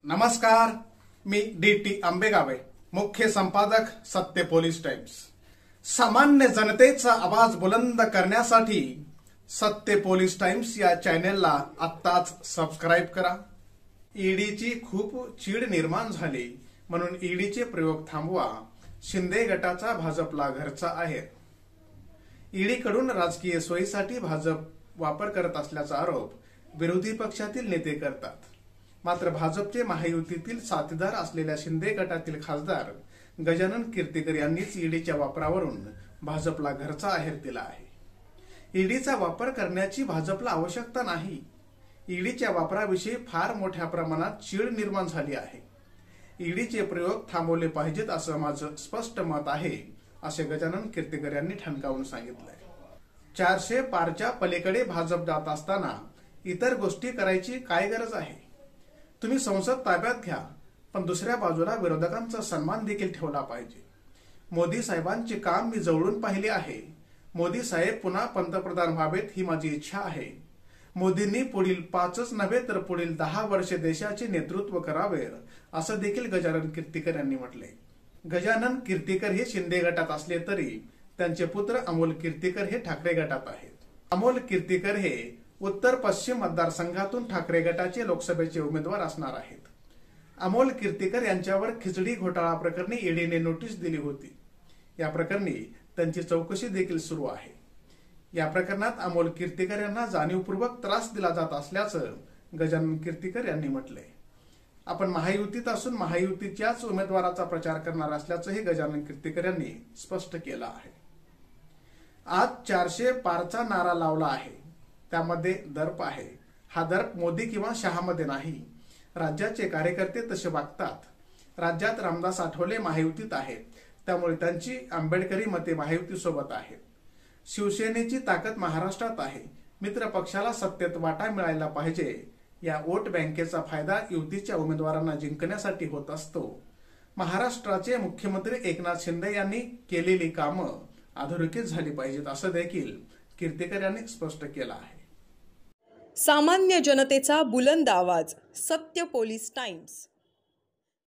नमस्कार, मी डी.टी. आंबेगावे, मुख्य संपादक सत्य पोलीस टाइम्स। सामान्य जनतेचा आवाज बुलंद करण्यासाठी सत्य पोलीस टाइम्स या चॅनेलला आत्ताच सबस्क्राइब करा। ईडीची खूप चीड निर्माण झाली म्हणून ईडीचे प्रयोग थांबवा, शिंदे गटाचा भाजपला घरचा आहे। ईडीकडून राजकीय सोयीसाठी भाजप वापर करत असल्याचा आरोप विरोधी पक्षातील नेते करतात। मात्र भाजपचे महायुतीतील साथीदार असलेल्या शिंदे गटातील खासदार गजानन कीर्तिकर यांनीच ईडीच्या वापरावरून भाजपला घरचा आहेर दिला आहे। ईडीचा वापर करण्याची भाजपला आवश्यकता नाही। ईडीच्या वापराविषयी फार मोठ्या प्रमाणात चीड निर्माण झाली आहे। ईडीचे प्रयोग थांबवले पाहिजेत असं माझं स्पष्ट मत आहे, असे गजानन कीर्तिकर यांनी ठणकावून सांगितलंय। 400 पारच्या पलीकडे भाजप जात असताना इतर गोष्टी करायची काय गरज आहे? तुम्ही संसद ताब्यात घ्या, पण दुसऱ्या बाजूला विरोधकांचा सन्मान देखील ठेवला पाहिजे। मोदी साहेबांचे काम मी जवळून पाहिले आहे। मोदी साहेब पुन्हा पंतप्रधान व्हावेत ही माझी इच्छा आहे। मोदींनी पुढील 5च नव्हे तर पुढील 10 वर्षे देशाचे नेतृत्व करावे, असं देखील गजानन कीर्तिकर यांनी म्हटले। गजानन कीर्तिकर हे शिंदे गटात असले तरी त्यांचे पुत्र अमोल कीर्तिकर हे ठाकरे गटात आहेत। अमोल कीर्तिकर हे उत्तर पश्चिम मतदारसंघातून ठाकरे गटाचे लोकसभेचे उमेदवार असणार आहेत। अमोल कीर्तिकर यांच्यावर खिचडी घोटाळा प्रकरणी ईडीने नोटीस दिली होती। या प्रकरणी त्यांची चौकशी देखील सुरू आहे। या प्रकरणात अमोल कीर्तिकर यांना जाणीवपूर्वक त्रास दिला जात असल्याचं गजानन कीर्तिकर यांनी म्हटलंय। आपण महायुतीत असून महायुतीच्याच उमेदवाराचा प्रचार करणार असल्याचंही गजानन कीर्तिकर यांनी स्पष्ट केलं आहे। आज 400 पारचा नारा लावला आहे, त्यामध्ये दर्प आहे। हा दर्प मोदी किंवा शहामध्ये नाही। राज्याचे कार्यकर्ते तसे वागतात। राज्यात रामदास आठवले महायुतीत आहेत, त्यामुळे त्यांची आंबेडकरी मते महायुती सोबत आहेत। शिवसेनेची ताकद महाराष्ट्रात आहे। मित्र पक्षाला सत्तेत वाटा मिळायला पाहिजे। या वोट बँकेचा फायदा युतीच्या उमेदवारांना जिंकण्यासाठी होत असतो। महाराष्ट्राचे मुख्यमंत्री एकनाथ शिंदे यांनी केलेली कामं अधोरेखित झाली पाहिजेत, असं देखील कीर्तिकर यांनी स्पष्ट केलं आहे। सामान्य जनतेचा बुलंद आवाज, सत्य पोलीस टाइम्स।